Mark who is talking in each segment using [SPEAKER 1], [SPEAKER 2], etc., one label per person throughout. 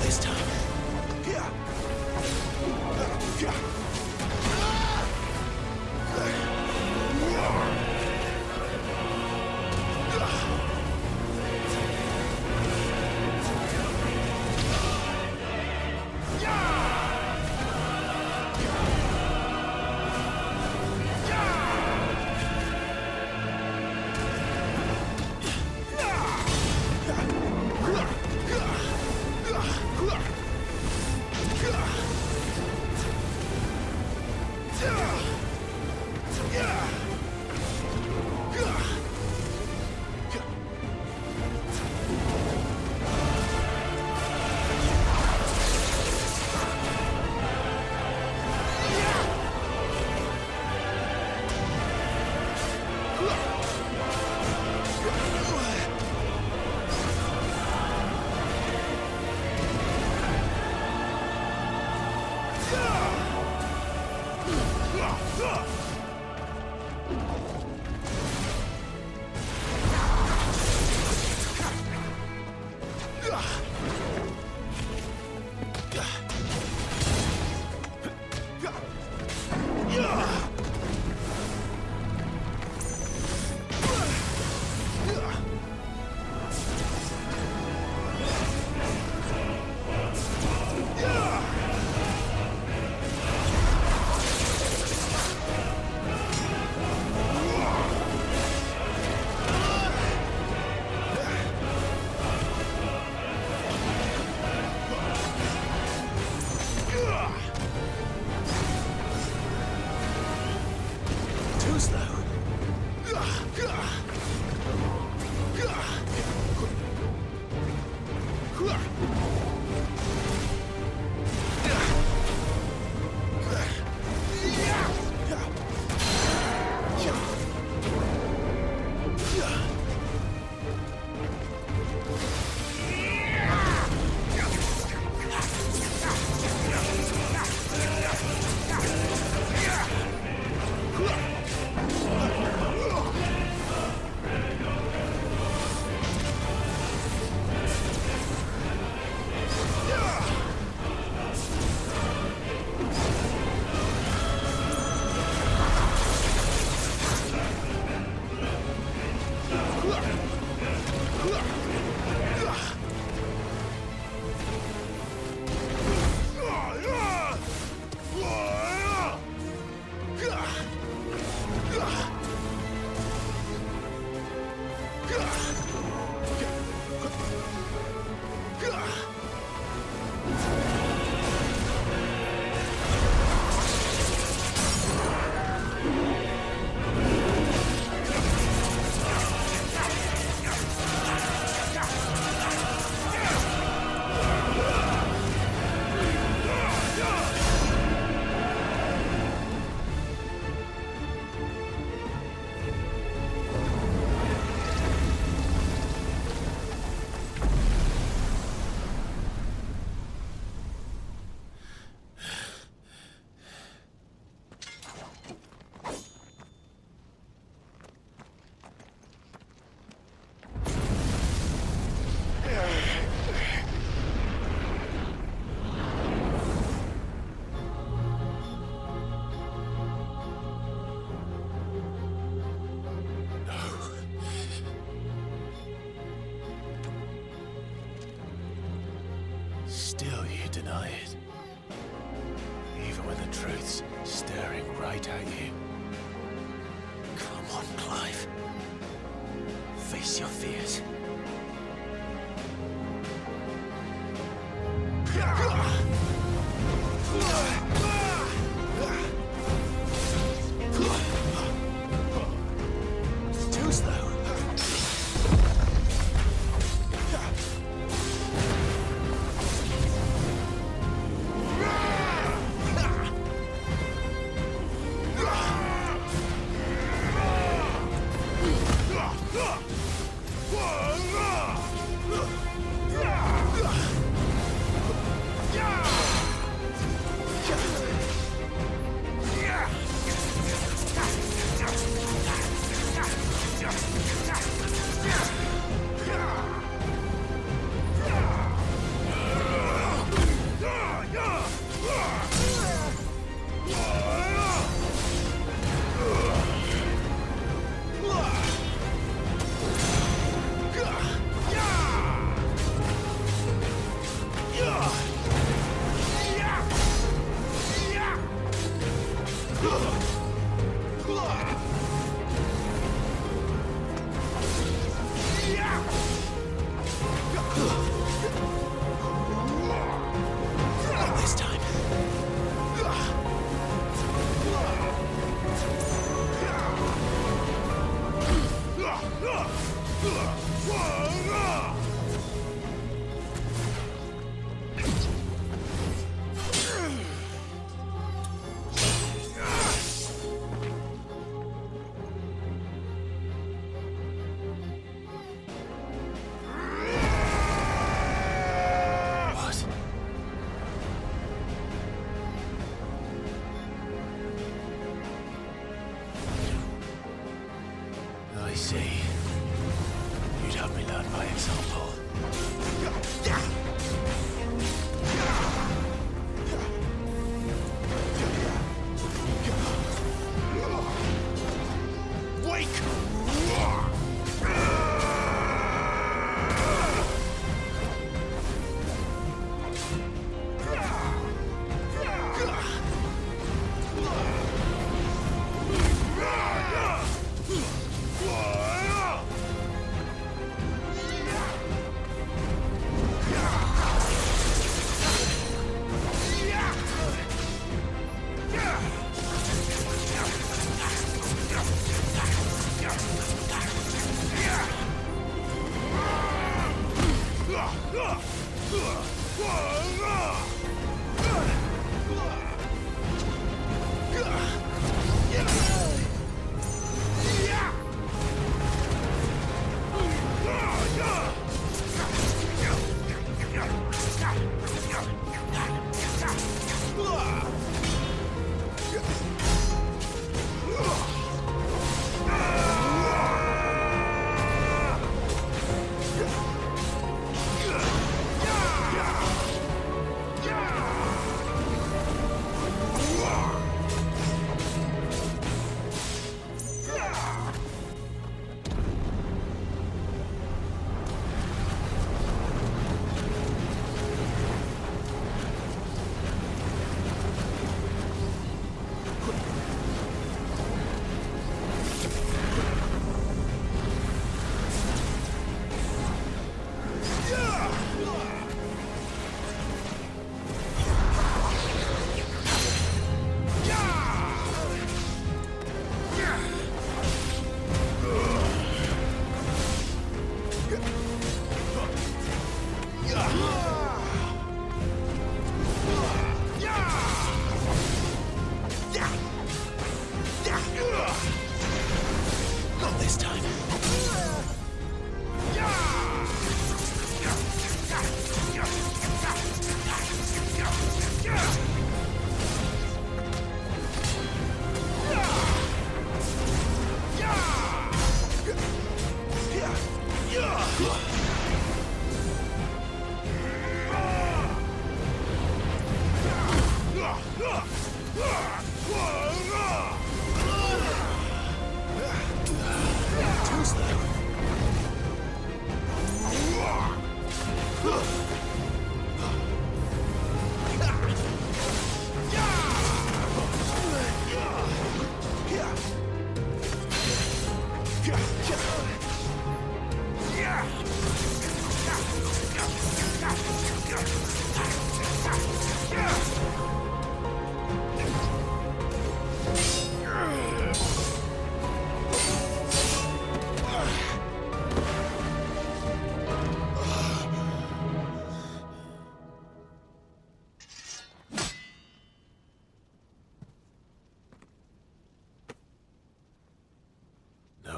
[SPEAKER 1] this time. Too slow. Still you deny it. Even when the truth's staring right at you. Come on, Clive. Face your fears. Too slow.
[SPEAKER 2] Whoa!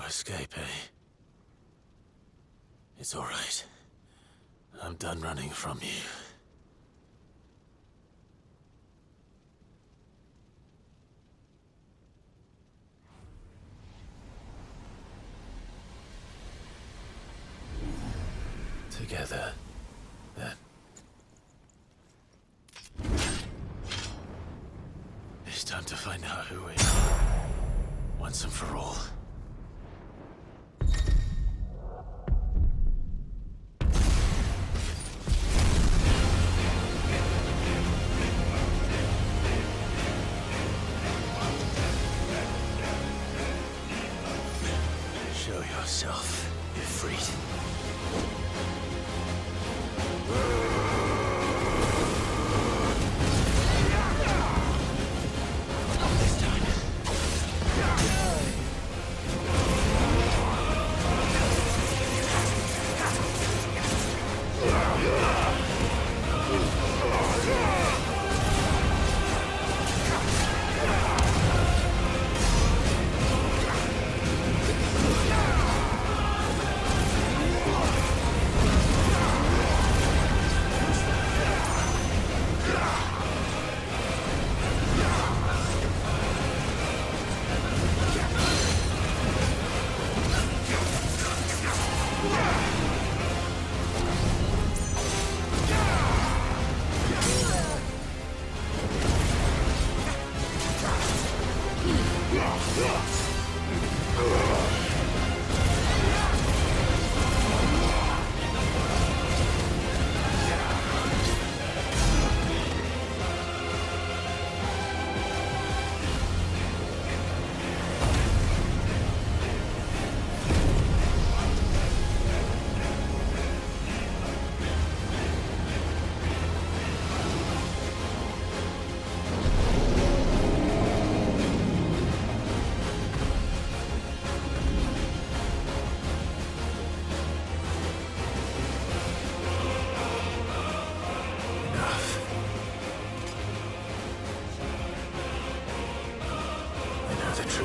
[SPEAKER 1] Escape, eh? It's all right. I'm done running from you. Together, then. It's time to find out who we are, once and for all. Show yourself, Ifrit.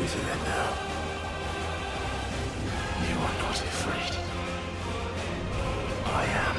[SPEAKER 1] Is it then now? You are not afraid. I am.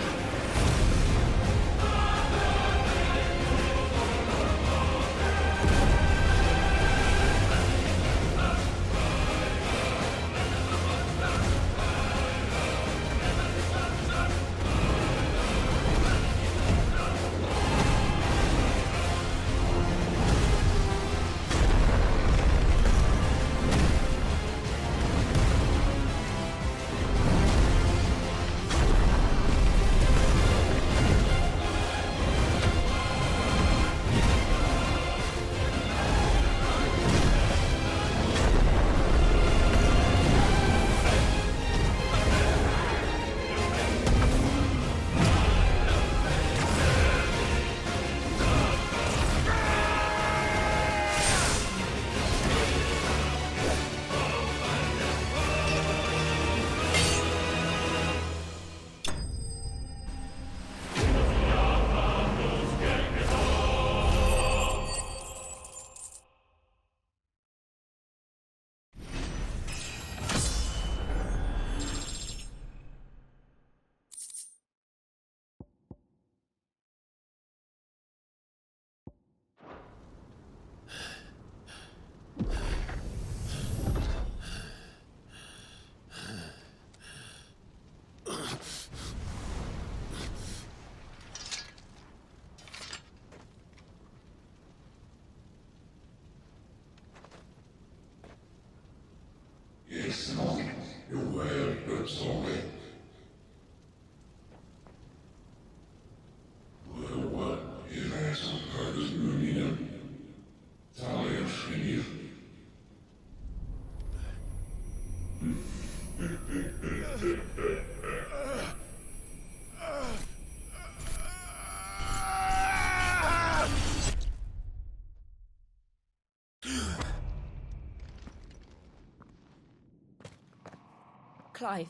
[SPEAKER 2] Clive,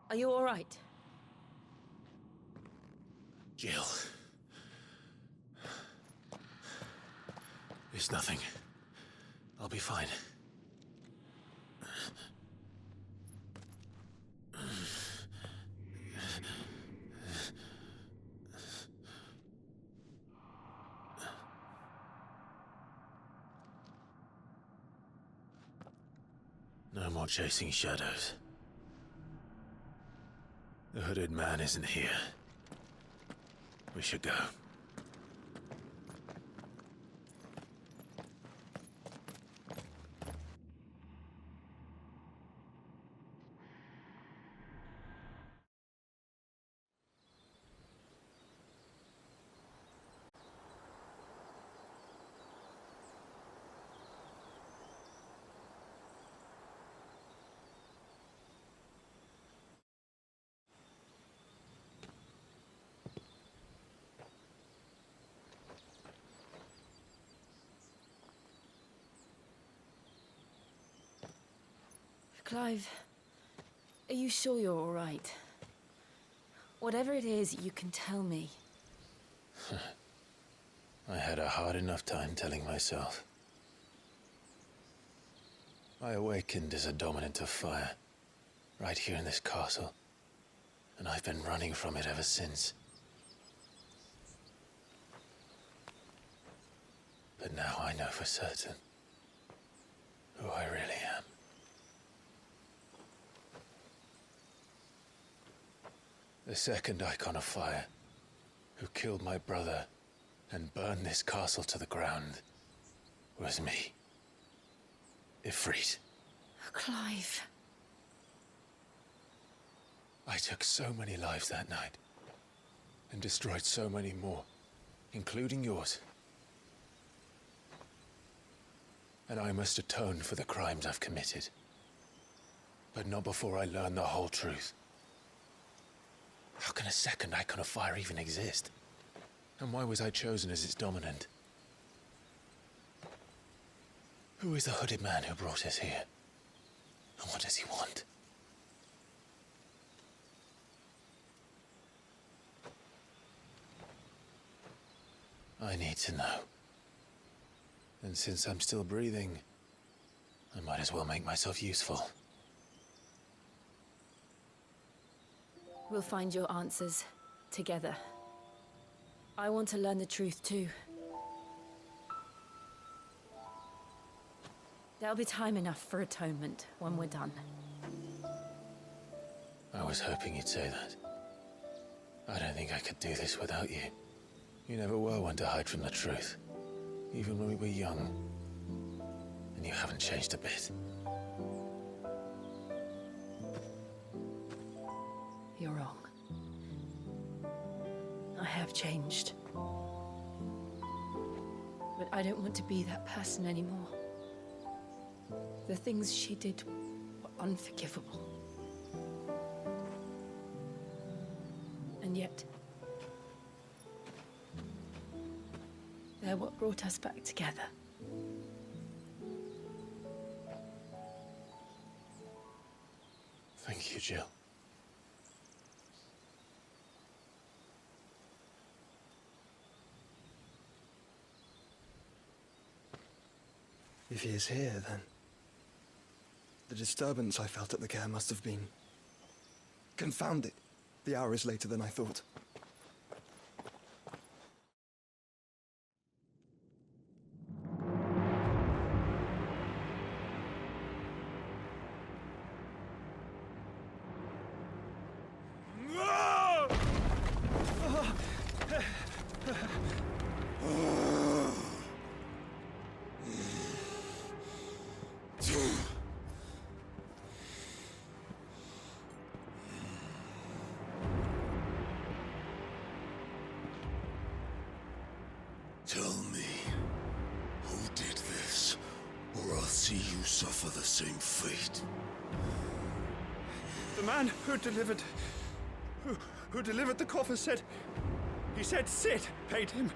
[SPEAKER 2] are you all right?
[SPEAKER 1] Jill. It's nothing. I'll be fine. No more chasing shadows. The hooded man isn't here. We should go.
[SPEAKER 2] Clive, are you sure you're all right? Whatever it is, you can tell me.
[SPEAKER 1] I had a hard enough time telling myself. I awakened as a dominant of fire, right here in this castle, and I've been running from it ever since. But now I know for certain who I really am. The second icon of fire, who killed my brother and burned this castle to the ground, was me. Ifrit.
[SPEAKER 2] Clive.
[SPEAKER 1] I took so many lives that night, and destroyed so many more, including yours. And I must atone for the crimes I've committed. But not before I learn the whole truth. How can a second icon of fire even exist? And why was I chosen as its dominant? Who is the hooded man who brought us here? And what does he want? I need to know. And since I'm still breathing, I might as well make myself useful.
[SPEAKER 2] We'll find your answers together. I want to learn the truth too. There'll be time enough for atonement when we're done.
[SPEAKER 1] I was hoping you'd say that. I don't think I could do this without you. You never were one to hide from the truth, even when we were young. And you haven't changed a bit.
[SPEAKER 2] You're wrong. I have changed. But I don't want to be that person anymore. The things she did were unforgivable. And yet, they're what brought us back together.
[SPEAKER 1] Thank you, Jill.
[SPEAKER 3] If he is here, then the disturbance I felt at the care must have been... Confound it. The hour is later than I thought.
[SPEAKER 4] Tell me, who did this, or I'll see you suffer the same fate.
[SPEAKER 3] The man who delivered the coffer said... He said Sid paid him.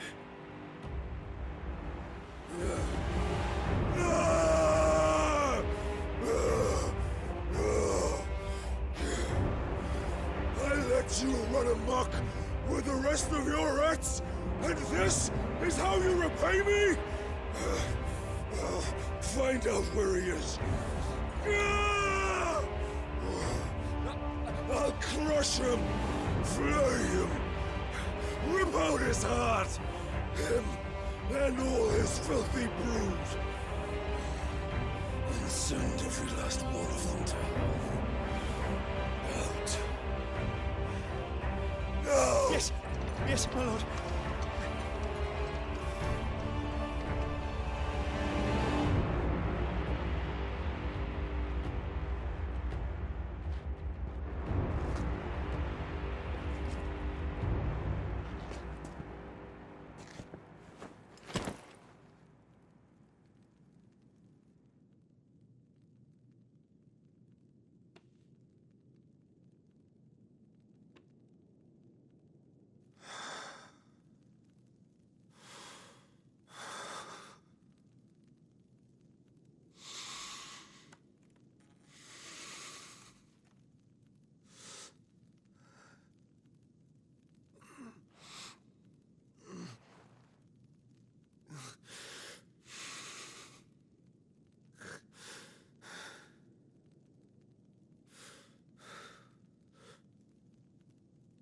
[SPEAKER 4] I let you run amok with the rest of your rats, and this is how you repay me? I'll find out where he is. I'll crush him, flay him, rip out his heart, him and all his filthy brood, and send every last one of them to hell. Out. Now!
[SPEAKER 3] Yes, yes, my lord.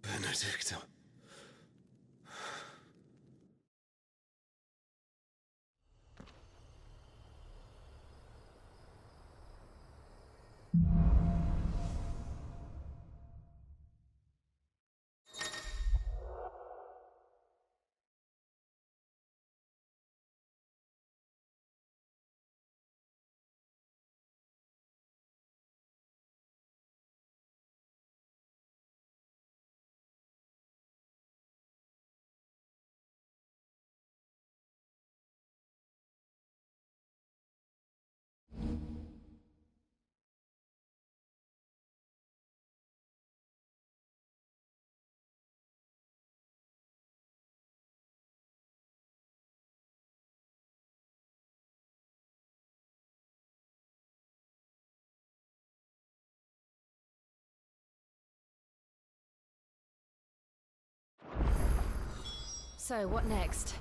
[SPEAKER 4] Benedicta.
[SPEAKER 2] So, what next?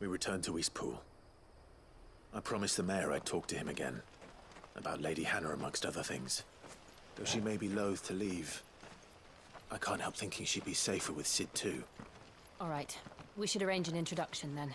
[SPEAKER 1] We returned to Eastpool. I promised the mayor I'd talk to him again. About Lady Hannah, amongst other things. Though she may be loath to leave, I can't help thinking she'd be safer with Sid too.
[SPEAKER 2] All right. We should arrange an introduction then.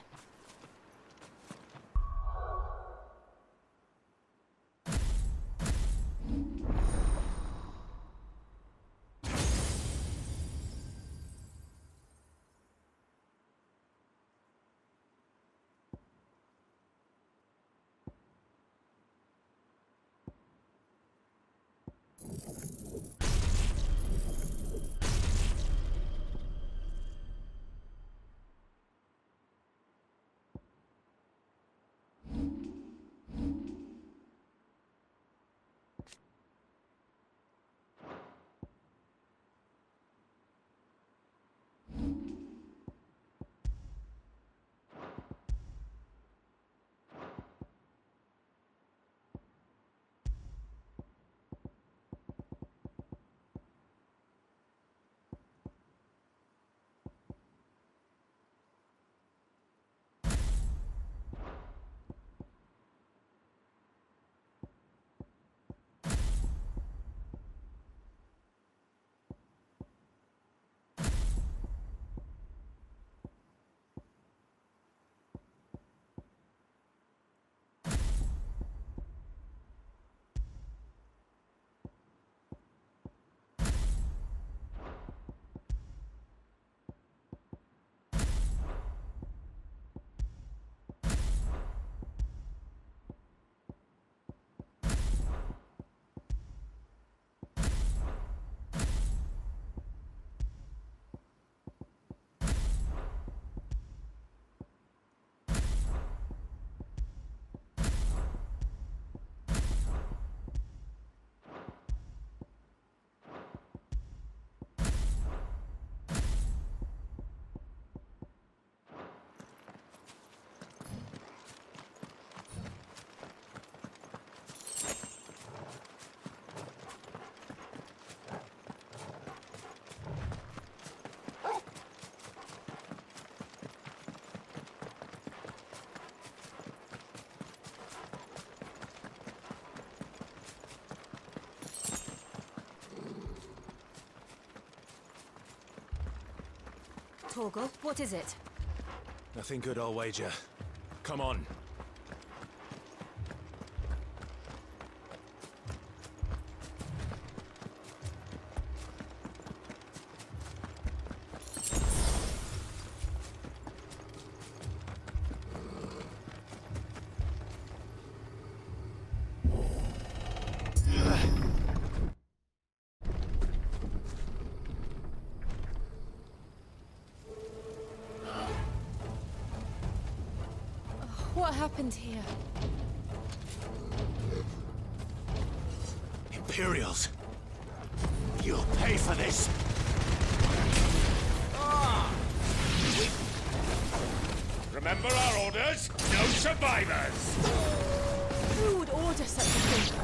[SPEAKER 2] Torgal, what is it?
[SPEAKER 1] Nothing good, I'll wager. Come on.
[SPEAKER 2] What happened here?
[SPEAKER 1] Imperials! You'll pay for this!
[SPEAKER 4] Remember our orders? No survivors!
[SPEAKER 2] Who would order such a thing?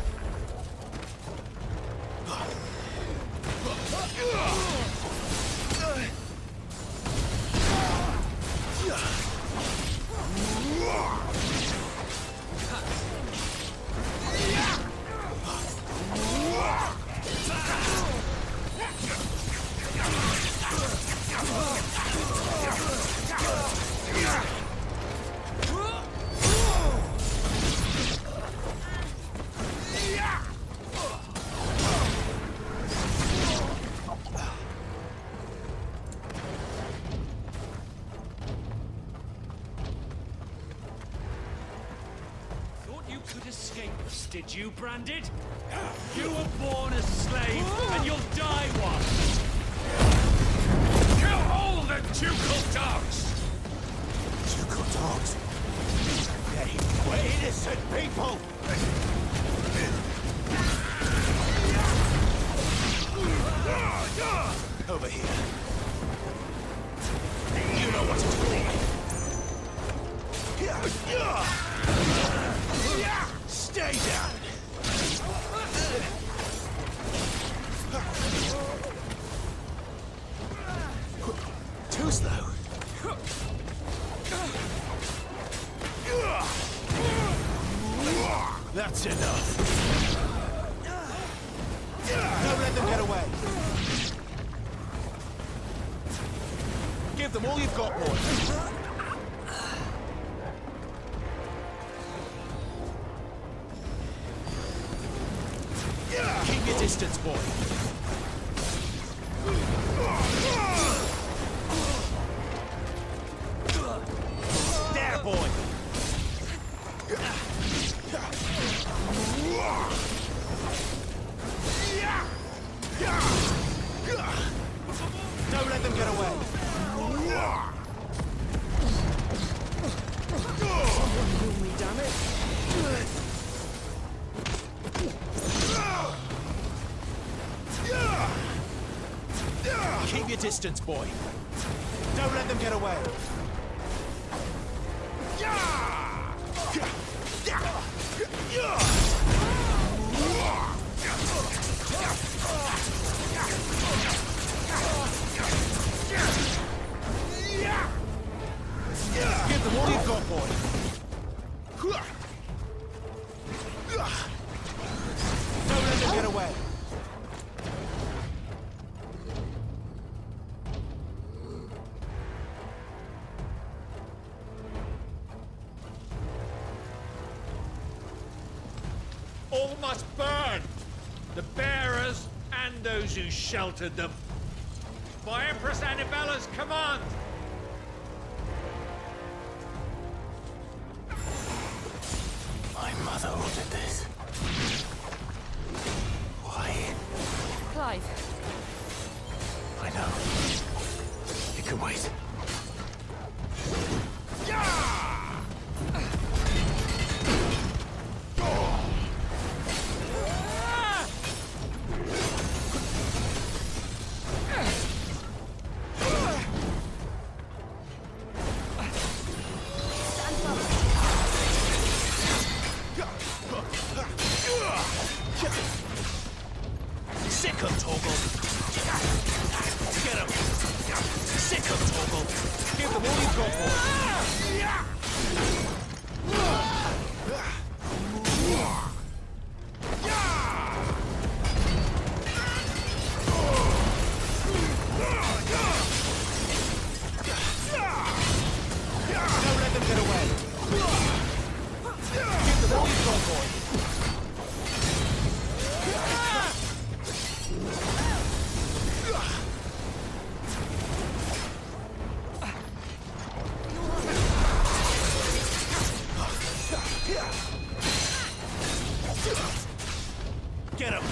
[SPEAKER 5] Did you, Branded? You were born a slave, and you'll die one!
[SPEAKER 4] Kill all the ducal dogs!
[SPEAKER 1] Ducal dogs? They were innocent people! Over here. You know what to do. Stay down! Too slow. That's enough.
[SPEAKER 6] Don't let them get away. Give them all you've got, boy. Keep your distance, boy. There, boy. Don't let them get away. Damn it. Keep your distance, boy. Don't let them get away. Give them all you've got, boy. Don't let them get away.
[SPEAKER 5] All must burn! The bearers and those who sheltered them. By Empress Annibella's command!
[SPEAKER 1] My mother ordered this. Why?
[SPEAKER 2] Clive,
[SPEAKER 1] I know. It can wait.
[SPEAKER 6] Sick of Torgal. Get him. Sick of Torgal. Give them all you've got, boy. Don't let them get away. Give them all you've got, boy. Get him!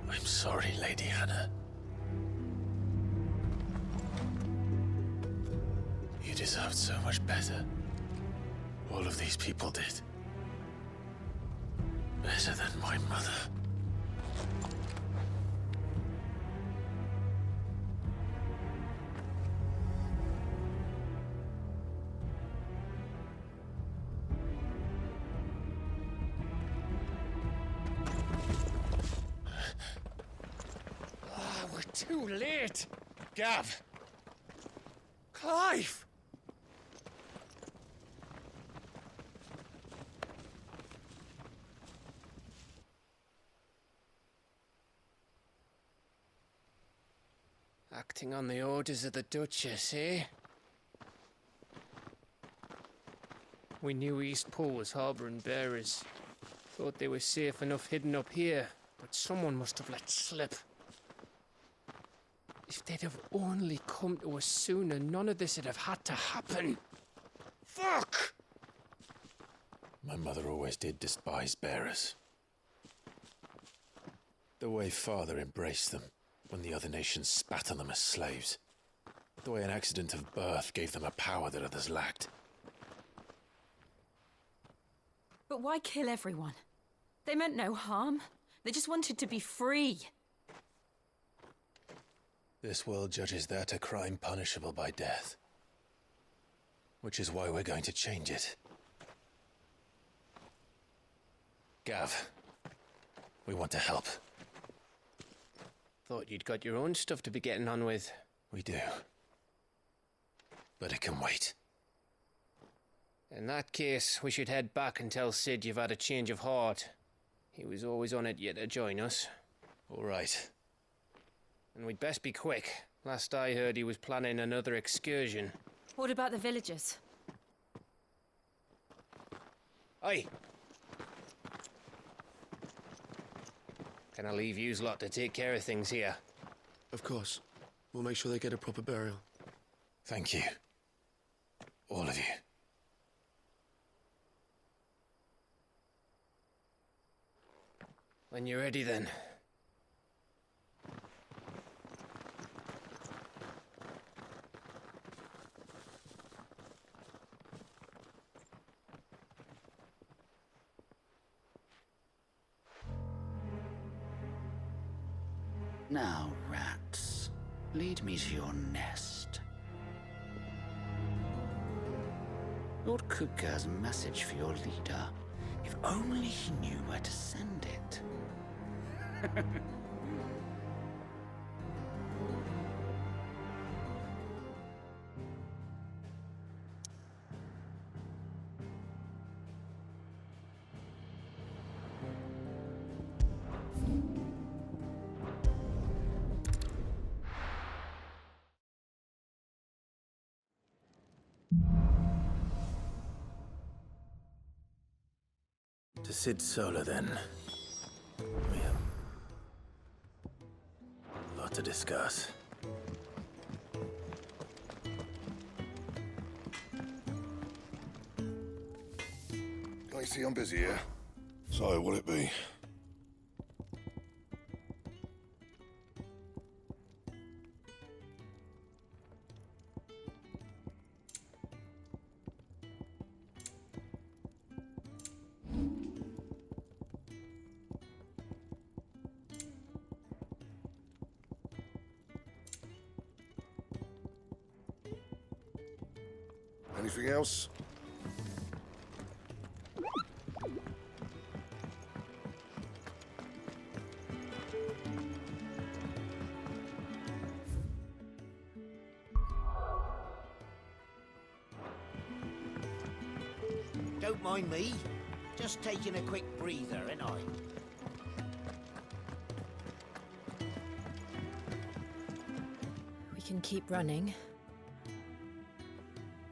[SPEAKER 1] I'm sorry, Lady Hannah. You deserved so much better. All of these people did. Better than my mother.
[SPEAKER 5] too late!
[SPEAKER 1] Gav!
[SPEAKER 5] Clive!
[SPEAKER 7] Acting on the orders of the Duchess, eh? We knew East Pool was harbouring bearers. Thought they were safe enough hidden up here, but someone must have let slip. If they'd have only come to us sooner, none of this would have had to happen. Fuck!
[SPEAKER 1] My mother always did despise bearers. The way Father embraced them when the other nations spat on them as slaves. The way an accident of birth gave them a power that others lacked.
[SPEAKER 2] But why kill everyone? They meant no harm. They just wanted to be free.
[SPEAKER 1] This world judges that a crime punishable by death. Which is why we're going to change it. Gav, we want to help.
[SPEAKER 7] Thought you'd got your own stuff to be getting on with.
[SPEAKER 1] We do. But it can wait.
[SPEAKER 7] In that case, we should head back and tell Sid you've had a change of heart. He was always on it yet to join us.
[SPEAKER 1] All right.
[SPEAKER 7] And we'd best be quick. Last I heard, he was planning another excursion.
[SPEAKER 2] What about the villagers?
[SPEAKER 7] Aye. Can I leave yous lot to take care of things here?
[SPEAKER 8] Of course. We'll make sure they get a proper burial.
[SPEAKER 1] Thank you. All of you.
[SPEAKER 7] When you're ready, then.
[SPEAKER 9] Now, rats, lead me to your nest. Lord Kupka has a message for your leader. If only he knew where to send it.
[SPEAKER 1] To Sid Solar, then. We have a lot to discuss.
[SPEAKER 4] Can you see I'm busy here? So, will it be? Anything else?
[SPEAKER 10] Don't mind me. Just taking a quick breather, ain't I?
[SPEAKER 2] We can keep running.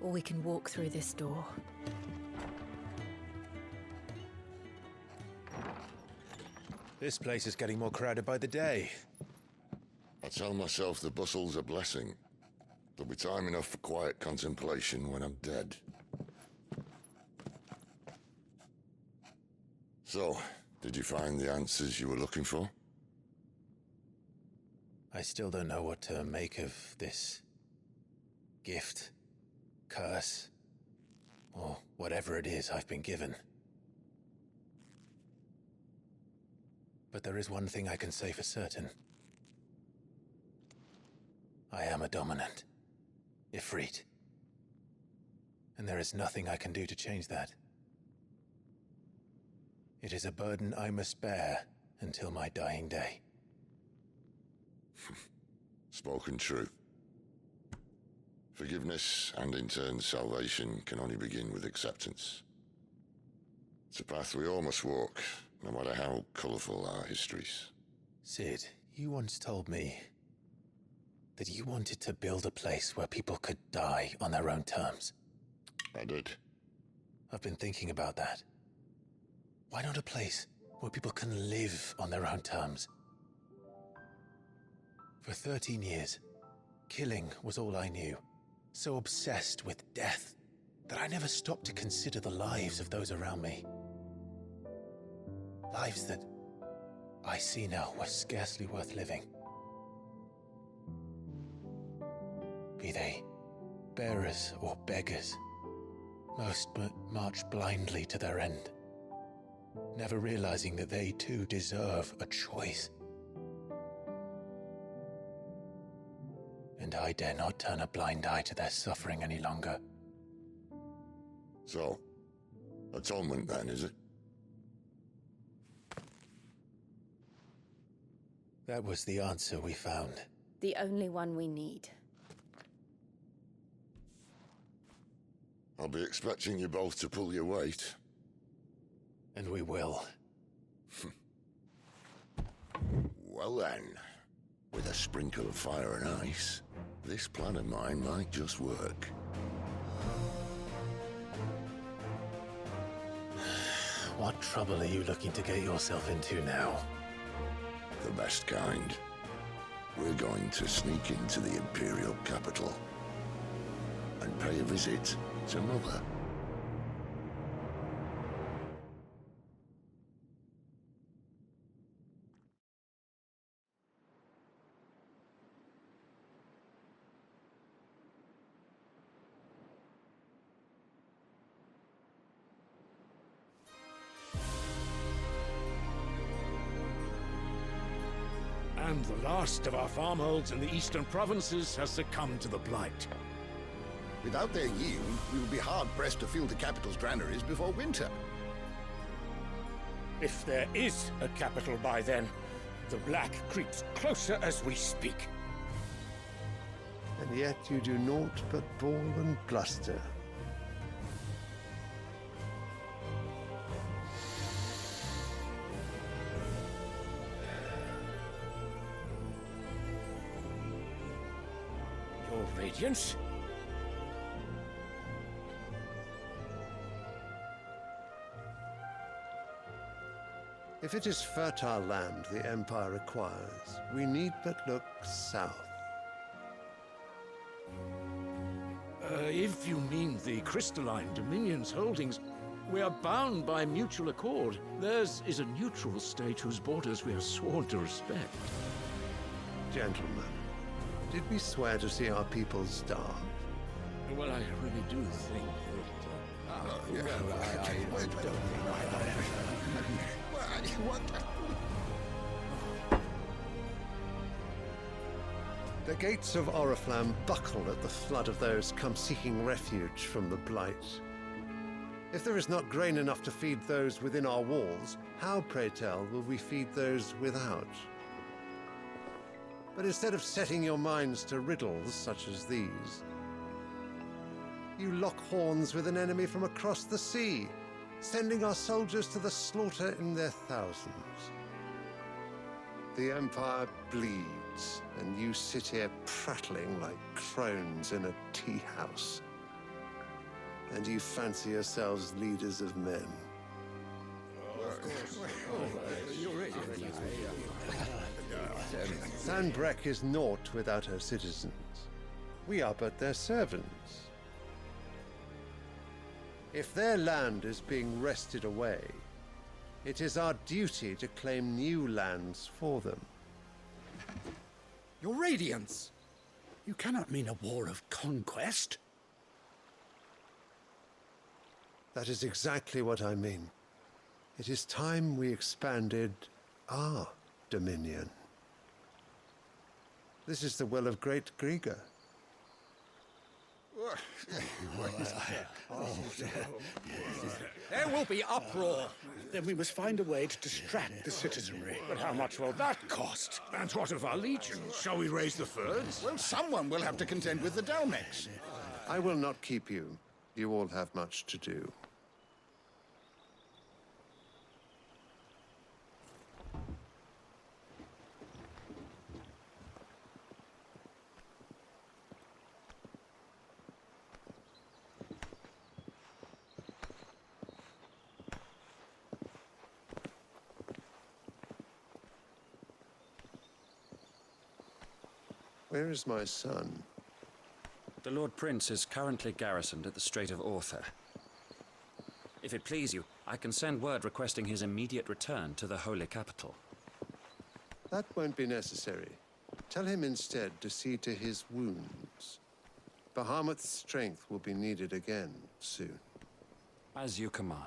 [SPEAKER 2] Or we can walk through this door.
[SPEAKER 1] This place is getting more crowded by the day.
[SPEAKER 4] I tell myself the bustle's a blessing. There'll be time enough for quiet contemplation when I'm dead. So, did you find the answers you were looking for?
[SPEAKER 1] I still don't know what to make of this gift, curse, or whatever it is I've been given. But there is one thing I can say for certain. I am a dominant, Ifrit. And there is nothing I can do to change that. It is a burden I must bear until my dying day.
[SPEAKER 4] Spoken true. Forgiveness and in turn salvation can only begin with acceptance. It's a path we all must walk, no matter how colourful our histories.
[SPEAKER 1] Sid, you once told me that you wanted to build a place where people could die on their own terms.
[SPEAKER 4] I did.
[SPEAKER 1] I've been thinking about that. Why not a place where people can live on their own terms? For 13 years, killing was all I knew. So obsessed with death that I never stopped to consider the lives of those around me. Lives that I see now were scarcely worth living. Be they bearers or beggars, most march blindly to their end, never realizing that they too deserve a choice. And I dare not turn a blind eye to their suffering any longer.
[SPEAKER 4] So, atonement then, is it?
[SPEAKER 1] That was the answer we found.
[SPEAKER 2] The only one we need.
[SPEAKER 4] I'll be expecting you both to pull your weight.
[SPEAKER 1] And we will.
[SPEAKER 4] Well then, with a sprinkle of fire and ice, this plan of mine might just work.
[SPEAKER 1] What trouble are you looking to get yourself into now?
[SPEAKER 4] The best kind. We're going to sneak into the Imperial capital and pay a visit to Mother.
[SPEAKER 5] And the last of our farmholds in the eastern provinces has succumbed to the blight.
[SPEAKER 11] Without their yield, we will be hard-pressed to fill the capital's granaries before winter.
[SPEAKER 5] If there is a capital by then, the black creeps closer as we speak.
[SPEAKER 12] And yet you do naught but bawl and bluster.
[SPEAKER 5] Your Radiance?
[SPEAKER 12] If it is fertile land the Empire requires, we need but look south.
[SPEAKER 5] If you mean the crystalline Dominion's holdings, we are bound by mutual accord. Theirs is a neutral state whose borders we are sworn to respect.
[SPEAKER 12] Gentlemen, did we swear to see our people starve?
[SPEAKER 5] Well, I really do think
[SPEAKER 12] The gates of Oriflamme buckle at the flood of those come seeking refuge from the blight. If there is not grain enough to feed those within our walls, how, pray tell, will we feed those without? But instead of setting your minds to riddles such as these, you lock horns with an enemy from across the sea, sending our soldiers to the slaughter in their thousands. The Empire bleeds, and you sit here prattling like crones in a tea house. And you fancy yourselves leaders of men. Sanbreque is naught without her citizens. We are but their servants. If their land is being wrested away, it is our duty to claim new lands for them.
[SPEAKER 11] Your Radiance! You cannot mean a war of conquest.
[SPEAKER 12] That is exactly what I mean. It is time we expanded our dominion. This is the will of great Grieger.
[SPEAKER 13] There will be uproar. Then we must find a way to distract the citizenry. But how much will that cost?
[SPEAKER 4] And what of our legions? Shall we raise the furs?
[SPEAKER 11] Well, someone will have to contend with the Dalmex.
[SPEAKER 12] I will not keep you. You all have much to do. Where is my son?
[SPEAKER 14] The Lord Prince is currently garrisoned at the Strait of Arthur. If it please you, I can send word requesting his immediate return to the Holy Capital.
[SPEAKER 12] That won't be necessary. Tell him instead to see to his wounds. Bahamut's strength will be needed again soon.
[SPEAKER 14] As you command.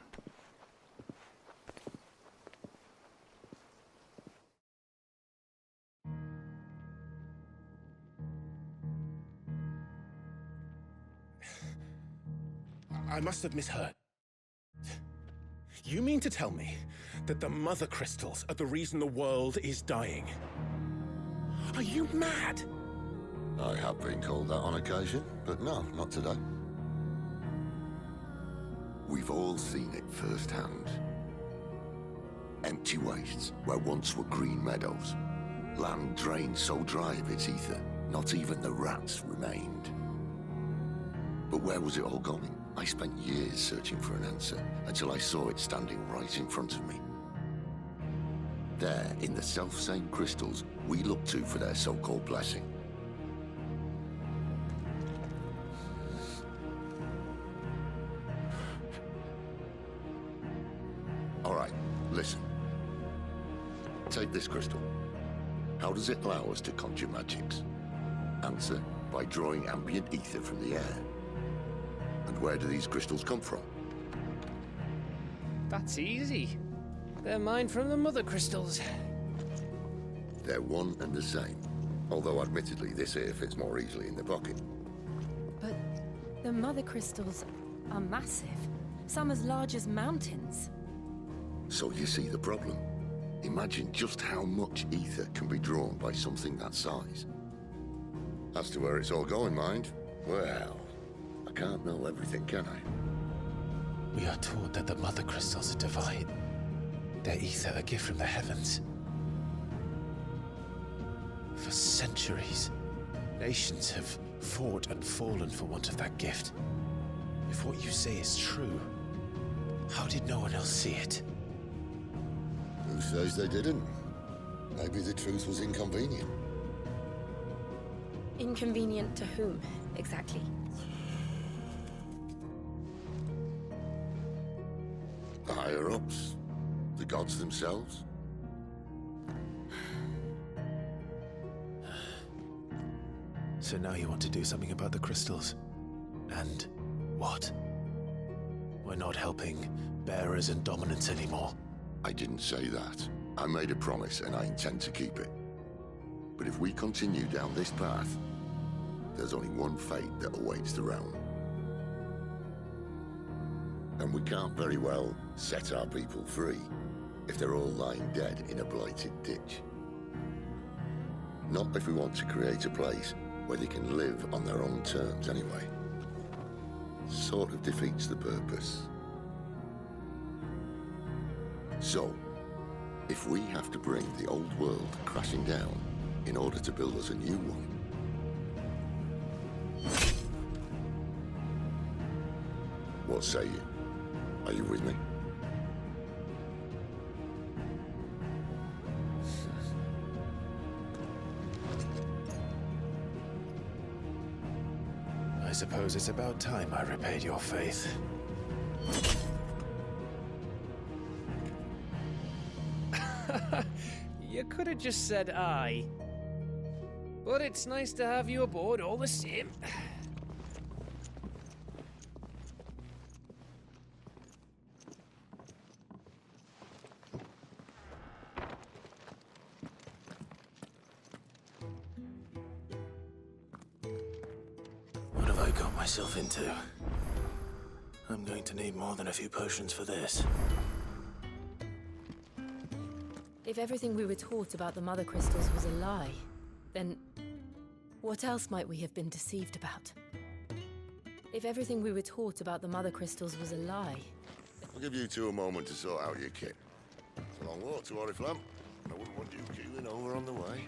[SPEAKER 1] I must have misheard. You mean to tell me that the Mother Crystals are the reason the world is dying? Are you mad?
[SPEAKER 11] I have been called that on occasion, but no, not today. We've all seen it firsthand. Empty wastes where once were green meadows. Land drained so dry of its ether, not even the rats remained. But where was it all going? I spent years searching for an answer, until I saw it standing right in front of me. There, in the self-same crystals we look to for their so-called blessing. All right, listen. Take this crystal. How does it allow us to conjure magics? Answer, by drawing ambient ether from the air. And where do these crystals come from?
[SPEAKER 7] That's easy. They're mine from the Mother Crystals.
[SPEAKER 11] They're one and the same. Although admittedly this here fits more easily in the pocket.
[SPEAKER 2] But the Mother Crystals are massive. Some as large as mountains.
[SPEAKER 11] So you see the problem. Imagine just how much ether can be drawn by something that size. As to where it's all going, mind, well, I can't know everything, can I?
[SPEAKER 1] We are taught that the Mother Crystals are divine. Their ether a gift from the heavens. For centuries, nations have fought and fallen for want of that gift. If what you say is true, how did no one else see it?
[SPEAKER 11] Who says they didn't? Maybe the truth was inconvenient.
[SPEAKER 2] Inconvenient to whom, exactly?
[SPEAKER 11] The higher-ups? The gods themselves?
[SPEAKER 1] So now you want to do something about the crystals? And what? We're not helping bearers and dominants anymore.
[SPEAKER 11] I didn't say that. I made a promise and I intend to keep it. But if we continue down this path, there's only one fate that awaits the realm. And we can't very well set our people free if they're all lying dead in a blighted ditch. Not if we want to create a place where they can live on their own terms anyway. Sort of defeats the purpose. So, if we have to bring the old world crashing down in order to build us a new one, what say you? Are you with me?
[SPEAKER 1] I suppose it's about time I repaid your faith.
[SPEAKER 7] You could have just said aye. But it's nice to have you aboard all the same.
[SPEAKER 1] One have I got myself into? I'm going to need more than a few potions for this.
[SPEAKER 2] If everything we were taught about the Mother Crystals was a lie, then what else might we have been deceived about? If everything we were taught about the Mother Crystals was a lie...
[SPEAKER 11] I'll give you two a moment to sort out your kit. It's a long walk to Oriflamme, and I wouldn't want you keeling over on the way.